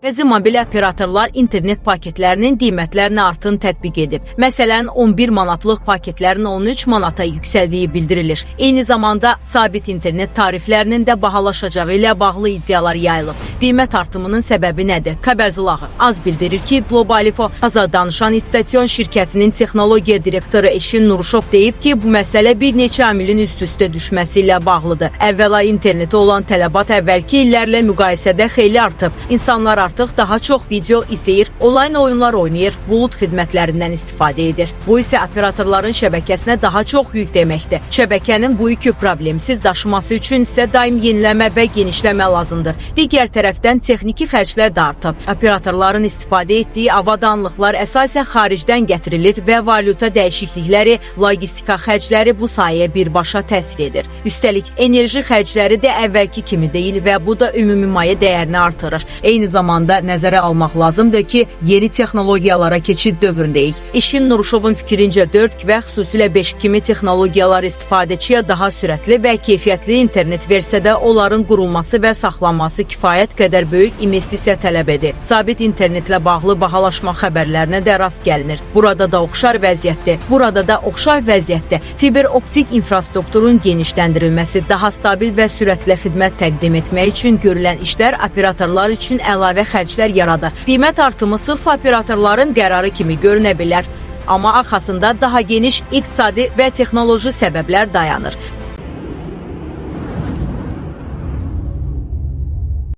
Bəzi mobil operatorlar internet paketlərinin qiymətlərini artın tətbiq edib. Məsələn, 11 manatlıq paketlərin 13 manata yüksəldiyi bildirilir. Eyni zamanda sabit internet tariflərinin də bahalaşacağı ilə bağlı iddialar yayılıb. Qiymət artımının səbəbi nədir? Xəbər zulağı az bildirir ki, Globalifo Azad danışan istasyon şirkətinin texnologiya direktoru Eşin Nuruşov deyib ki, bu məsələ bir neçə amilin üst-üstə düşməsi ilə bağlıdır. Əvvəla internetə olan tələbat əvvəlki illərlə müqayisədə xeyli artıb. İnsanlar artıq daha çox video izləyir, onlayn oyunlar oynayır, bulut xidmətlərindən istifadə edir. Bu isə operatorların şəbəkəsinə daha çox yük deməkdir. Şəbəkənin bu yükü problemsiz daşıması üçün isə daim yeniləmə və genişləmə lazımdır. Digər tərəfdən texniki xərclər də artıb. Operatorların istifadə etdiyi avadanlıqlar əsasən xaricdən gətirilir və valyuta dəyişiklikləri, logistika xərcləri bu sayəyə birbaşa təsir edir. Üstəlik, enerji xərcləri də əvvəlki kimi deyil və bu da ümumi maye dəyərini artırır. Eyni zamanda nəzərə almaq lazımdır ki, yeni texnologiyalara keçid dövründəyik. Eşin Nuruşovun fikrincə 4 və xüsusilə 5 kimi texnologiyalar istifadəçiyə daha sürətli və keyfiyyətli internet versə də onların qurulması və saxlanması kifayət qədər böyük investisiya tələb edir. Sabit internetlə bağlı bahalaşma xəbərlərinə də rast gəlinir. Burada da oxşar vəziyyətdə fiber optik infrastrukturun genişləndirilməsi, daha stabil və sürətli xidmət təqdim etmək üçün görülən işlər operatorlar üçün əlavə xərclər yaradır. Qiymət artımı sırf operatorların qərarı kimi görünə bilər. Amma arxasında daha geniş iqtisadi və texnoloji səbəblər dayanır.